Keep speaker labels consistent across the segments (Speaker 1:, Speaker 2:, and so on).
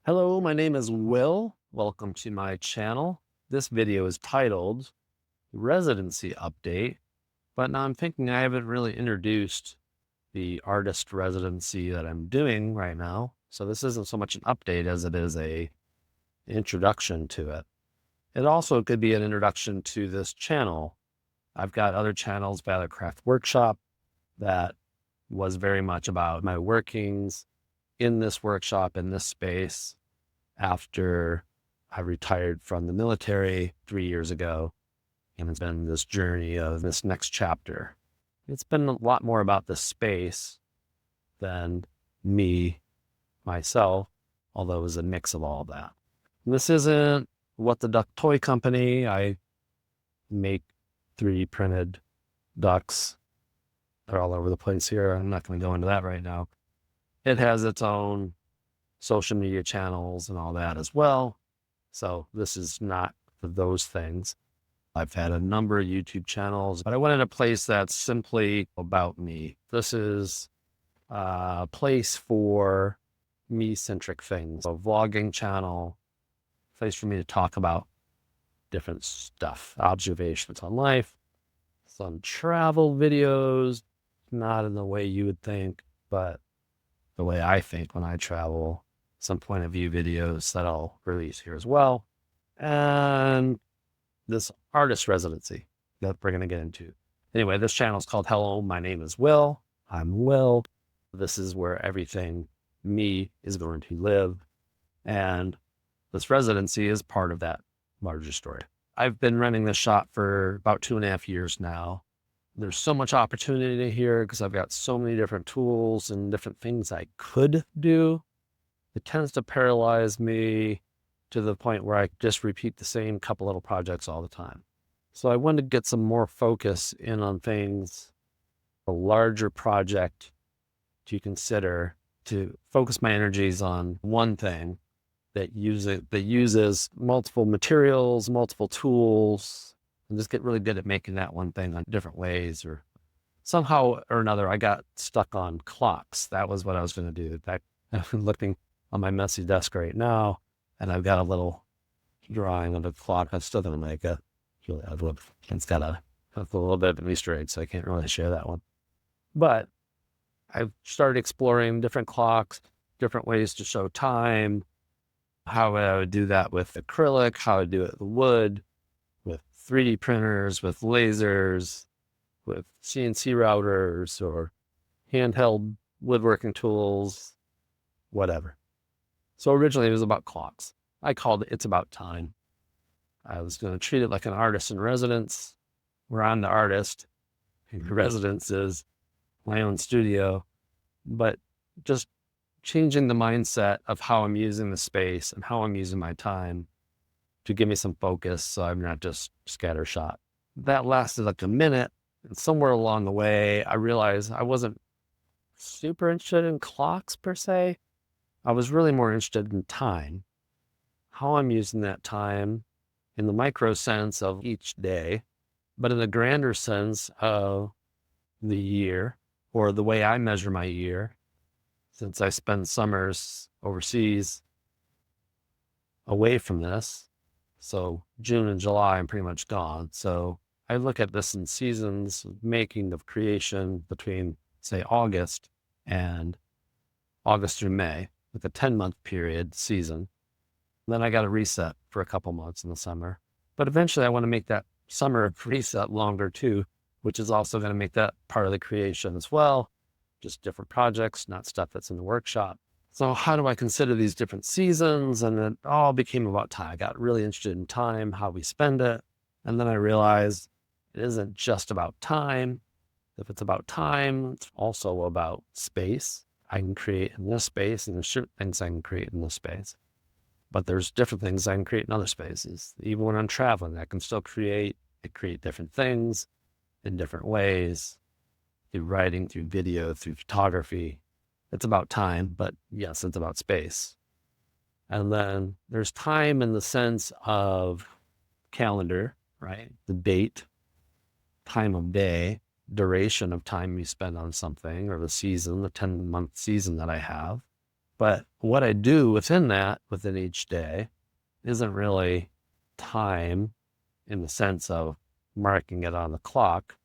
Speaker 1: Hello, my name is Will. Welcome to my channel. This video is titled Residency Update, but now I'm thinking I haven't really introduced the artist residency that I'm doing right now. So this isn't so much an update as it is a introduction to it. It also could be an introduction to this channel. I've got other channels, Valor Craft Workshop, that was very much about my workings in this workshop, in this space, after I retired from the military 3 years ago. And it's been this journey of this next chapter. It's been a lot more about the space than me, myself, although it was a mix of all of that. And this isn't What the Duck Toy Company. I make 3D printed ducks. They're all over the place here. I'm not going to go into that right now. It has its own social media channels and all that as well. So this is not for those things. I've had a number of YouTube channels, but I wanted a place that's simply about me. This is a place for me-centric things. A vlogging channel, place for me to talk about different stuff, observations on life, some travel videos, not in the way you would think, but the way I think when I travel, some point of view videos that I'll release here as well. And this artist residency that we're going to get into. Anyway, this channel is called Hello, My Name is Will. I'm Will. This is where everything me is going to live. And this residency is part of that larger story. I've been running this shop for about 2.5 years now. There's so much opportunity here because I've got so many different tools and different things I could do. It tends to paralyze me to the point where I just repeat the same couple little projects all the time. So I wanted to get some more focus in on things, a larger project to consider, to focus my energies on one thing that uses multiple materials, multiple tools, and just get really good at making that one thing on different ways. Or somehow or another, I got stuck on clocks. That was what I was going to do. In fact, I'm looking on my messy desk right now, and I've got a little drawing of a clock. I still don't make it. It's got a little bit of an Easter egg, so I can't really share that one. But I've started exploring different clocks, different ways to show time, how I would do that with acrylic, how I would do it with wood, with 3D printers, with lasers, with CNC routers, or handheld woodworking tools, whatever. So originally it was about clocks. I called it It's About Time. I was going to treat it like an artist in residence, where I'm the artist, and residence is my own studio, but just changing the mindset of how I'm using the space and how I'm using my time to give me some focus so I'm not just scattershot. That lasted like a minute, and somewhere along the way, I realized I wasn't super interested in clocks per se. I was really more interested in time, how I'm using that time in the micro sense of each day, but in the grander sense of the year, or the way I measure my year, since I spend summers overseas away from this. So June and July, I'm pretty much gone. So I look at this in seasons, making of creation between, say, August through May, with a 10-month period season. Then I got to reset for a couple months in the summer. But eventually I want to make that summer reset longer too, which is also going to make that part of the creation as well. Just different projects, not stuff that's in the workshop. So how do I consider these different seasons? And it all became about time. I got really interested in time, how we spend it. And then I realized it isn't just about time. If it's about time, it's also about space. I can create in this space, and there's certain things I can create in this space. But there's different things I can create in other spaces. Even when I'm traveling, I can still create different things in different ways, through writing, through video, through photography. It's about time, but yes, it's about space. And then there's time in the sense of calendar, right? The date, time of day, duration of time you spend on something, or the season, the 10-month season that I have. But what I do within each day isn't really time in the sense of marking it on the clock,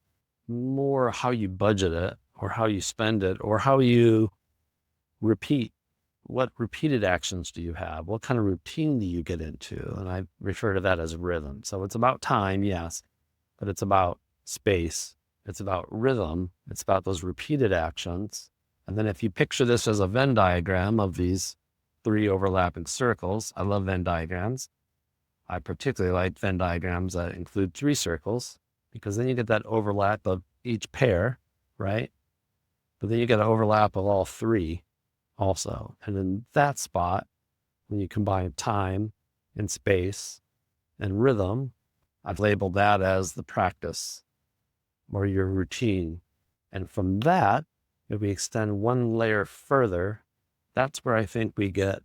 Speaker 1: more how you budget it or how you spend it or how you repeat. What repeated actions do you have? What kind of routine do you get into? And I refer to that as rhythm. So it's about time, yes, but it's about space. It's about rhythm. It's about those repeated actions. And then if you picture this as a Venn diagram of these 3 overlapping circles, I love Venn diagrams. I particularly like Venn diagrams that include 3 circles, because then you get that overlap of each pair, right? But then you get an overlap of all 3 also. And in that spot, when you combine time and space and rhythm, I've labeled that as the practice or your routine. And from that, if we extend one layer further, that's where I think we get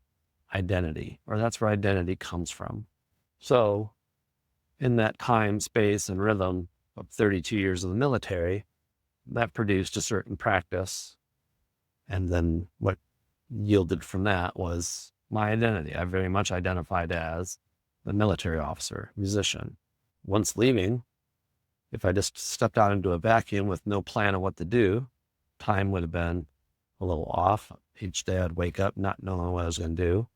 Speaker 1: identity, or that's where identity comes from. So in that time, space, and rhythm of 32 years of the military, that produced a certain practice. And then what yielded from that was my identity. I very much identified as a military officer, musician. Once leaving, if I just stepped out into a vacuum with no plan of what to do, time would have been a little off. Each day I'd wake up not knowing what I was going to do.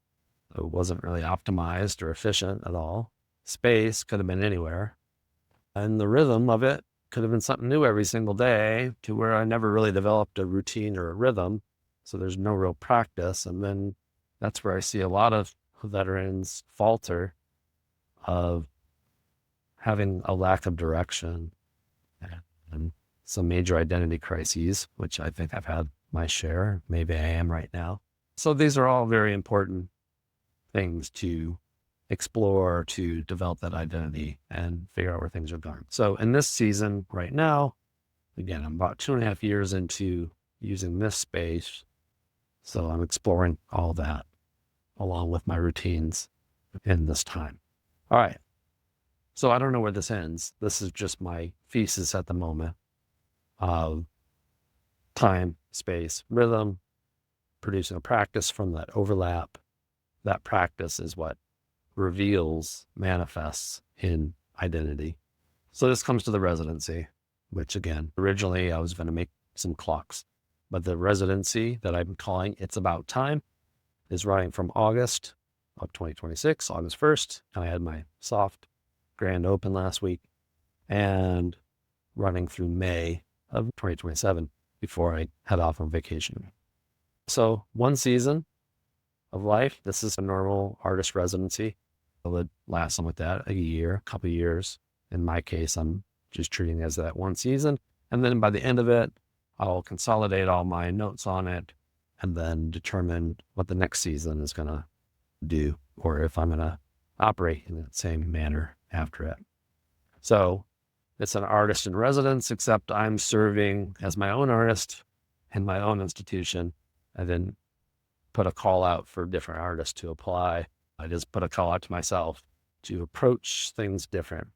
Speaker 1: It wasn't really optimized or efficient at all. Space could have been anywhere. And the rhythm of it could have been something new every single day, to where I never really developed a routine or a rhythm. So there's no real practice. And then that's where I see a lot of veterans falter, of having a lack of direction and some major identity crises, which I think I've had my share. Maybe I am right now. So these are all very important things to explore, to develop that identity and figure out where things are going. So in this season right now, again, I'm about 2.5 years into using this space. So I'm exploring all that along with my routines in this time. All right. So I don't know where this ends. This is just my thesis at the moment of time, space, rhythm, producing a practice from that overlap. That practice is what reveals, manifests in identity. So this comes to the residency, which again, originally I was going to make some clocks, but the residency that I'm calling It's About Time is running from August of 2026, August 1st. And I had my soft grand open last week, and running through May of 2027 before I head off on vacation. So 1 season of life. This is a normal artist residency. It would last something like that, a year, a couple of years. In my case, I'm just treating it as that 1 season. And then by the end of it, I'll consolidate all my notes on it and then determine what the next season is going to do, or if I'm going to operate in the same manner after it. So it's an artist in residence, except I'm serving as my own artist in my own institution. I didn't put a call out for different artists to apply. I just put a call out to myself to approach things different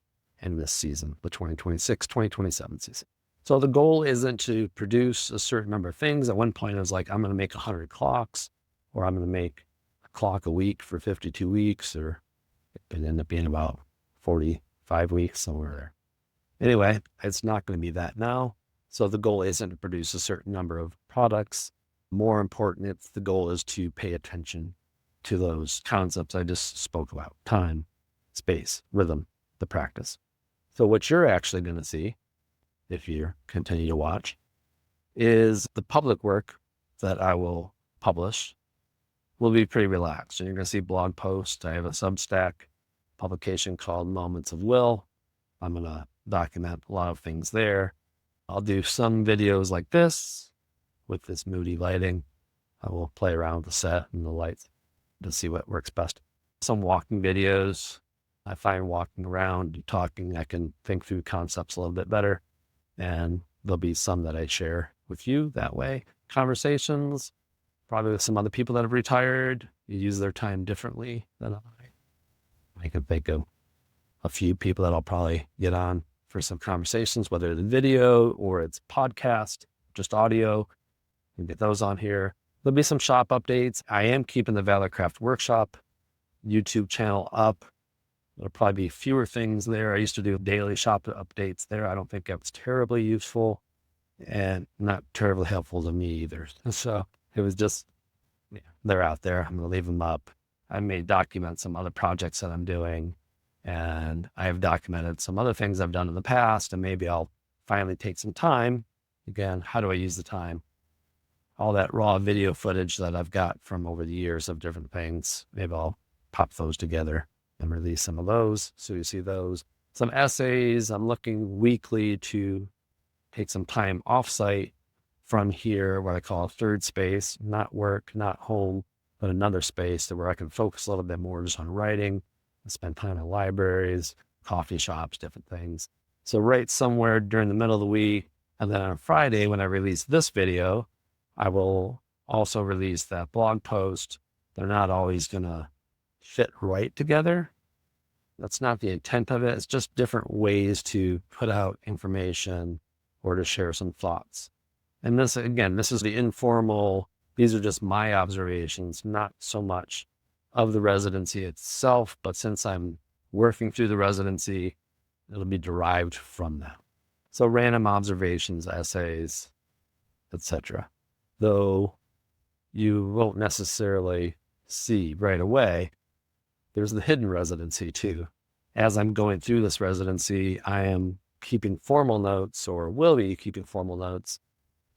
Speaker 1: in this season, the 2026-2027 season. So the goal isn't to produce a certain number of things. At one point, I was like, I'm going to make 100 clocks, or I'm going to make a clock a week for 52 weeks, or it could end up being about 45 weeks, somewhere there. Anyway, it's not going to be that now. So the goal isn't to produce a certain number of products. More important, the goal is to pay attention to those concepts I just spoke about: time, space, rhythm, the practice. So what you're actually going to see, if you continue to watch, is the public work that I will publish will be pretty relaxed. And you're going to see blog posts. I have a Substack publication called Moments of Will. I'm going to document a lot of things there. I'll do some videos like this with this moody lighting. I will play around with the set and the lights to see what works best. Some walking videos. I find walking around and talking, I can think through concepts a little bit better. And there'll be some that I share with you that way. Conversations, probably with some other people that have retired. You use their time differently than I can think of a few people that I'll probably get on for some conversations, whether it's video or it's podcast, just audio. You can get those on here. There'll be some shop updates. I am keeping the Valorcraft Workshop YouTube channel up. There'll probably be fewer things there. I used to do daily shop updates there. I don't think that was terribly useful and not terribly helpful to me either. So it was just, yeah, they're out there. I'm going to leave them up. I may document some other projects that I'm doing, and I have documented some other things I've done in the past, and maybe I'll finally take some time. Again, how do I use the time? All that raw video footage that I've got from over the years of different things, maybe I'll pop those together and release some of those. So you see those. Some essays. I'm looking weekly to take some time offsite from here, what I call a third space, not work, not home, but another space where I can focus a little bit more just on writing, spend time in libraries, coffee shops, different things. So write somewhere during the middle of the week. And then on Friday, when I release this video, I will also release that blog post. They're not always going to fit right together. That's not the intent of it. It's just different ways to put out information or to share some thoughts. And this, again, this is the informal, these are just my observations, not so much of the residency itself, but since I'm working through the residency, it'll be derived from that. So random observations, essays, etc. Though you won't necessarily see right away, there's the hidden residency too. As I'm going through this residency, I am keeping formal notes, or will be keeping formal notes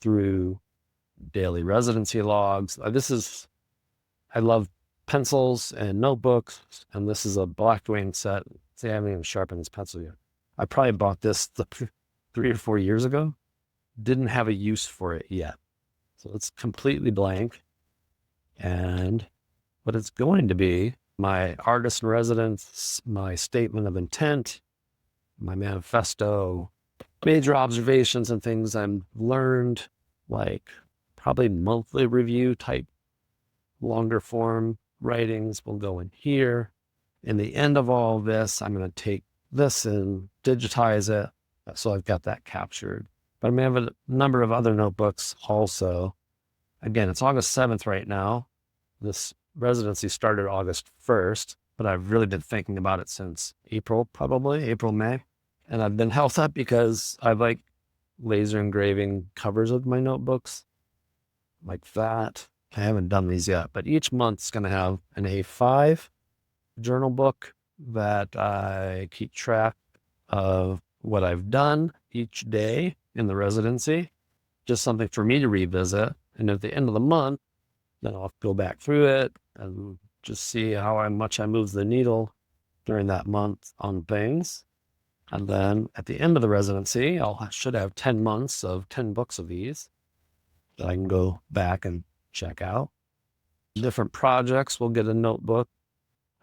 Speaker 1: through daily residency logs. I love pencils and notebooks, and this is a Blackwing set. See, I haven't even sharpened this pencil yet. I probably bought this 3 or 4 years ago. Didn't have a use for it yet. So it's completely blank. And what it's going to be, my artist in residence, my statement of intent, my manifesto, major observations and things I've learned, like probably monthly review type longer form writings will go in here. In the end of all this, I'm going to take this and digitize it. So I've got that captured. But I'm going to have a number of other notebooks also. Again, it's August 7th right now. This residency started August 1st, but I've really been thinking about it since April, May. And I've been held up because I like laser engraving covers of my notebooks like that. I haven't done these yet, but each month's going to have an A5 journal book that I keep track of what I've done each day in the residency, just something for me to revisit. And at the end of the month, then I'll go back through it and just see how much I move the needle during that month on things. And then at the end of the residency, I should have 10 months of 10 books of these that I can go back and check out. Different projects will get a notebook.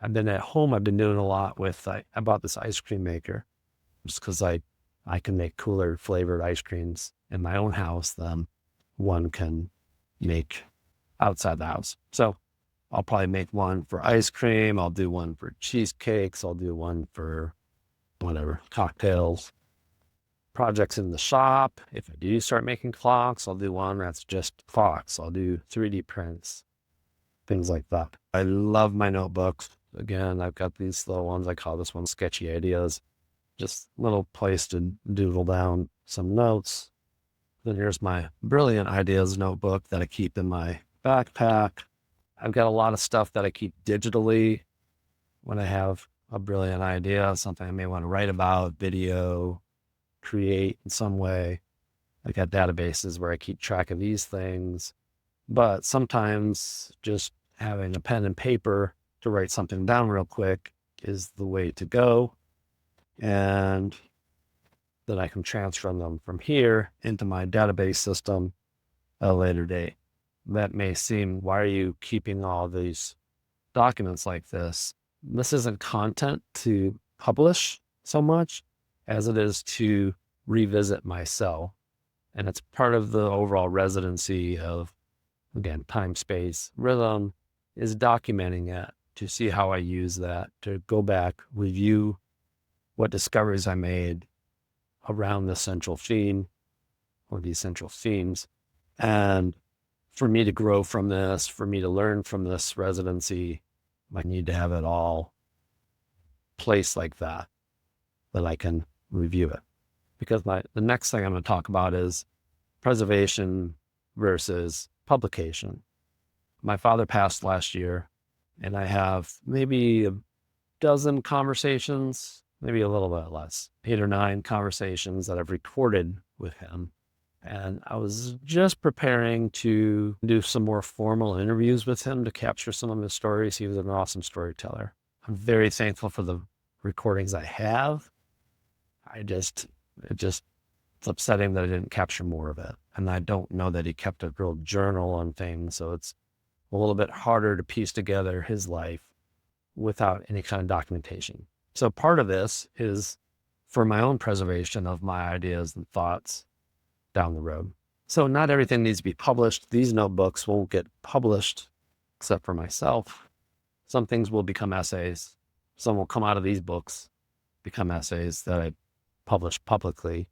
Speaker 1: I've been at home, I've been doing a lot with, I bought this ice cream maker just because I can make cooler flavored ice creams in my own house than one can make outside the house. So I'll probably make one for ice cream. I'll do one for cheesecakes. I'll do one for whatever, cocktails, projects in the shop. If I do start making clocks, I'll do one that's just clocks. I'll do 3D prints, things like that. I love my notebooks. Again, I've got these little ones. I call this one sketchy ideas. Just a little place to doodle down some notes. Then here's my brilliant ideas notebook that I keep in my backpack. I've got a lot of stuff that I keep digitally when I have a brilliant idea, something I may want to write about, video, create in some way. I got databases where I keep track of these things, but sometimes just having a pen and paper to write something down real quick is the way to go. And then I can transfer them from here into my database system at a later date. That may seem, why are you keeping all these documents like this? This isn't content to publish so much as it is to revisit myself. And it's part of the overall residency of, again, time, space, rhythm, is documenting it to see how I use that, to go back, review what discoveries I made around the central theme or these central themes, and for me to grow from this, for me to learn from this residency, I need to have it all placed like that I can review it. Because the next thing I'm going to talk about is preservation versus publication. My father passed last year, and I have maybe a dozen conversations, maybe a little bit less, 8 or 9 conversations that I've recorded with him. And I was just preparing to do some more formal interviews with him to capture some of his stories. He was an awesome storyteller. I'm very thankful for the recordings I have. It's upsetting that I didn't capture more of it. And I don't know that he kept a real journal on things. So it's a little bit harder to piece together his life without any kind of documentation. So part of this is for my own preservation of my ideas and thoughts down the road. So not everything needs to be published. These notebooks won't get published except for myself. Some things will become essays. Some will come out of these books, become essays that I publish publicly,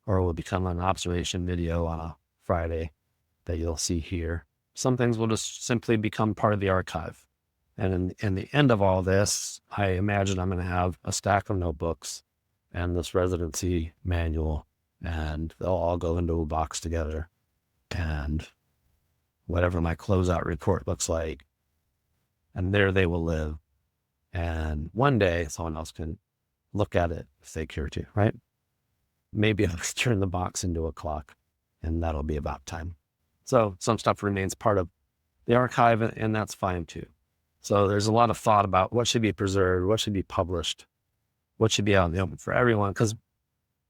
Speaker 1: or it will become an observation video on a Friday that you'll see here. Some things will just simply become part of the archive. And in the end of all this, I imagine I'm going to have a stack of notebooks and this residency manual, and they'll all go into a box together. And whatever my closeout report looks like, and there they will live. And one day someone else can look at it if they care to, right? Maybe I'll turn the box into a clock, and that'll be about time. So some stuff remains part of the archive, and that's fine too. So there's a lot of thought about what should be preserved, what should be published, what should be out in the open for everyone. Because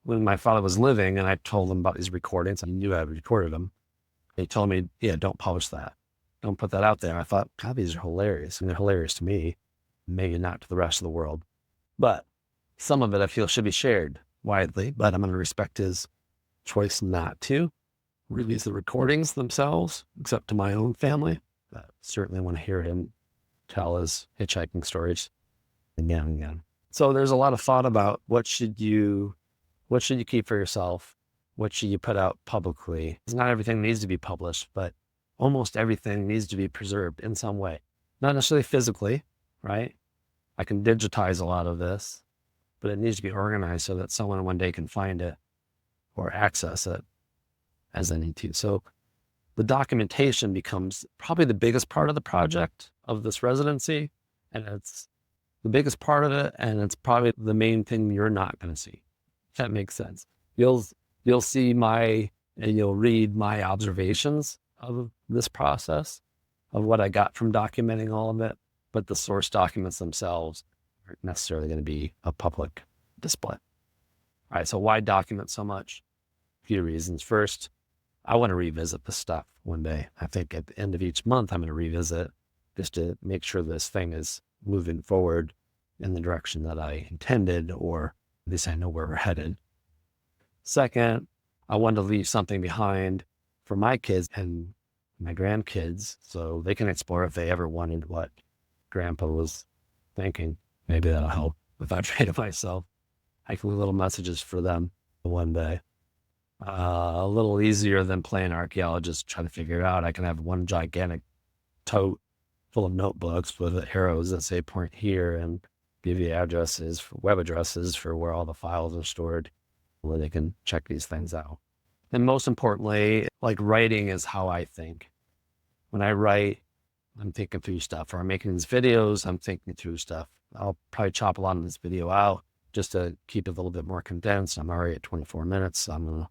Speaker 1: when my father was living and I told him about these recordings, I knew I had recorded them. He told me, yeah, don't publish that. Don't put that out there. I thought, God, these are hilarious. And they're hilarious to me, maybe not to the rest of the world. But some of it I feel should be shared widely, but I'm going to respect his choice not to release the recordings themselves, except to my own family. I certainly want to hear him tell his hitchhiking stories again and again. So there's a lot of thought about what should you keep for yourself? What should you put out publicly? Because not everything needs to be published, but almost everything needs to be preserved in some way. Not necessarily physically, right? I can digitize a lot of this, but it needs to be organized so that someone one day can find it or access it as they need to. So the documentation becomes probably the biggest part of the project of this residency, and it's the biggest part of it, and it's probably the main thing you're not going to see. If that makes sense. You'll see and you'll read my observations of this process, of what I got from documenting all of it, but the source documents themselves aren't necessarily going to be a public display. All right, so why document so much? A few reasons. First, I want to revisit this stuff one day. I think at the end of each month, I'm going to revisit just to make sure this thing is moving forward in the direction that I intended, or at least I know where we're headed. Second, I want to leave something behind for my kids and my grandkids so they can explore if they ever wanted what Grandpa was thinking. Maybe that'll help if I try to myself. I can leave little messages for them one day. A little easier than playing archaeologist, trying to figure it out. I can have one gigantic tote full of notebooks with arrows that say point here and give you web addresses for where all the files are stored, where they can check these things out. And most importantly, like writing is how I think. When I write, I'm thinking through stuff, or I'm making these videos, I'm thinking through stuff. I'll probably chop a lot of this video out just to keep it a little bit more condensed. I'm already at 24 minutes. So I'm going to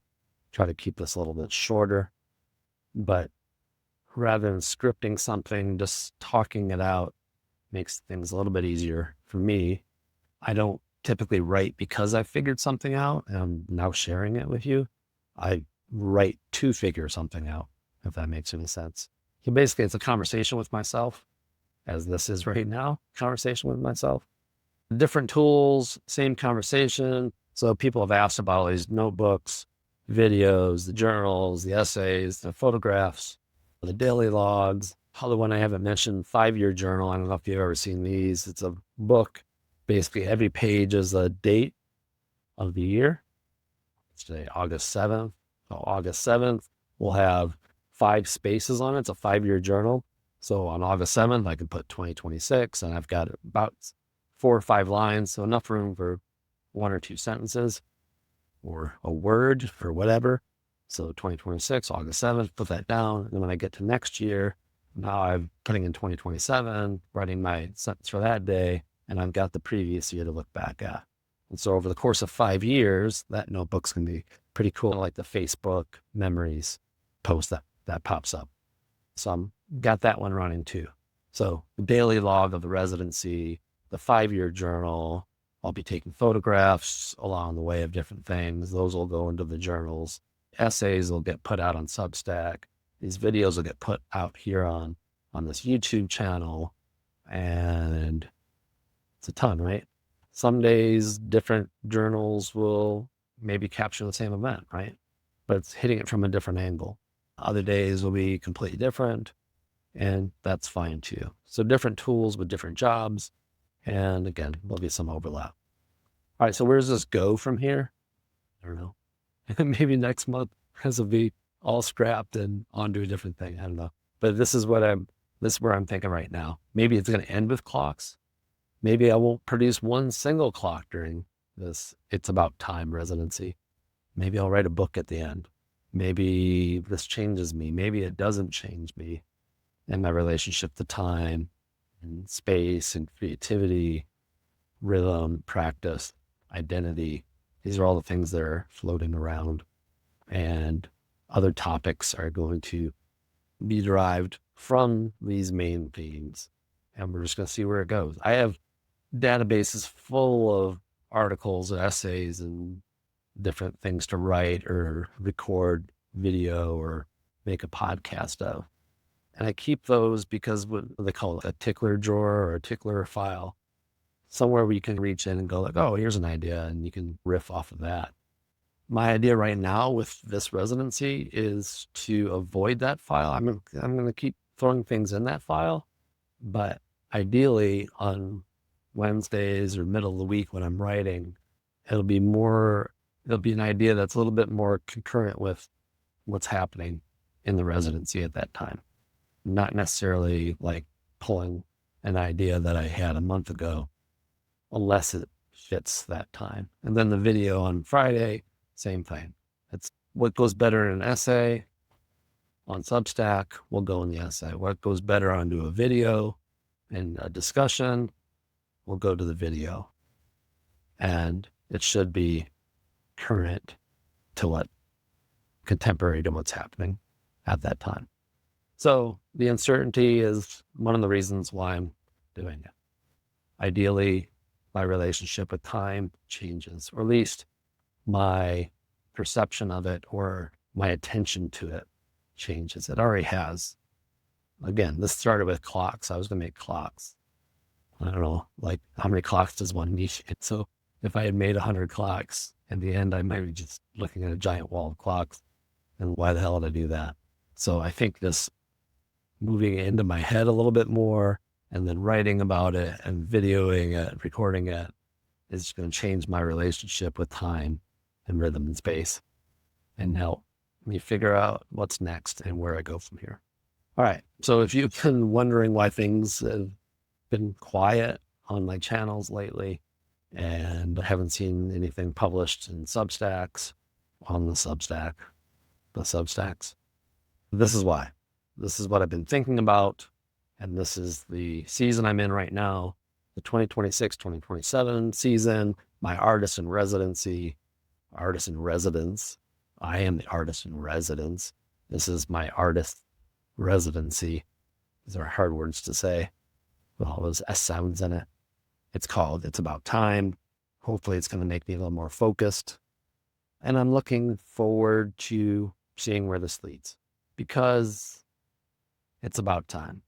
Speaker 1: try to keep this a little bit shorter, but rather than scripting something, just talking it out makes things a little bit easier for me. I don't typically write because I figured something out and I'm now sharing it with you. I write to figure something out, if that makes any sense. So basically it's a conversation with myself, as this is right now, conversation with myself. Different tools, same conversation. So people have asked about all these notebooks, videos, the journals, the essays, the photographs, the daily logs. Other one I haven't mentioned, 5-year journal. I don't know if you've ever seen these. It's a book. Basically, every page is a date of the year. It's today, August 7th. So August 7th, we'll have 5 spaces on it. It's a 5-year journal. So on August 7th, I can put 2026, and I've got about 4 or 5 lines, so enough room for 1 or 2 sentences or a word or whatever. So 2026, August 7th, put that down. And then when I get to next year, now I'm putting in 2027, writing my sentence for that day, and I've got the previous year to look back at. And so over the course of 5 years, that notebook's going to be pretty cool, like the Facebook memories post that pops up. So I'm got that one running too. So the daily log of the residency, the 5-year journal, I'll be taking photographs along the way of different things. Those will go into the journals. Essays will get put out on Substack. These videos will get put out here on this YouTube channel. And it's a ton, right? Some days different journals will maybe capture the same event, right? But it's hitting it from a different angle. Other days will be completely different, and that's fine too. So different tools with different jobs. And again, there'll be some overlap. All right, so where does this go from here? I don't know. Maybe next month this will be all scrapped and onto a different thing. I don't know. But this is where I'm thinking right now. Maybe it's going to end with clocks. Maybe I won't produce one single clock during this It's About Time residency. Maybe I'll write a book at the end. Maybe this changes me. Maybe it doesn't change me and my relationship to time and space and creativity, rhythm, practice, identity. These are all the things that are floating around, and other topics are going to be derived from these main themes, and we're just going to see where it goes. I have databases full of articles and essays and different things to write or record video or make a podcast of. And I keep those because what they call it, a tickler drawer or a tickler file, somewhere where you can reach in and go like, oh, here's an idea, and you can riff off of that. My idea right now with this residency is to avoid that file. I'm going to keep throwing things in that file, but ideally on Wednesdays or middle of the week when I'm writing, it'll be an idea that's a little bit more concurrent with what's happening in the residency at that time. Not necessarily like pulling an idea that I had a month ago, unless it fits that time. And then the video on Friday, same thing. It's what goes better in an essay on Substack will go in the essay. What goes better onto a video and a discussion will go to the video. And it should be current to contemporary to what's happening at that time. So the uncertainty is one of the reasons why I'm doing it. Ideally, my relationship with time changes, or at least my perception of it or my attention to it changes. It already has. Again, this started with clocks. I was going to make clocks. I don't know, like how many clocks does one need? So if I had made 100 clocks, in the end, I might be just looking at a giant wall of clocks. And why the hell did I do that? So I think this moving into my head a little bit more and then writing about it and videoing it, recording it is going to change my relationship with time and rhythm and space and help me figure out what's next and where I go from here. All right. So if you've been wondering why things have been quiet on my channels lately and I haven't seen anything published in Substacks, on the Substacks, this is why. This is what I've been thinking about, and this is the season I'm in right now, the 2026-2027 season, my artist in residency, artist in residence. I am the artist in residence. This is my artist residency. These are hard words to say with all those S sounds in it. It's About Time. Hopefully it's going to make me a little more focused. And I'm looking forward to seeing where this leads, because it's about time.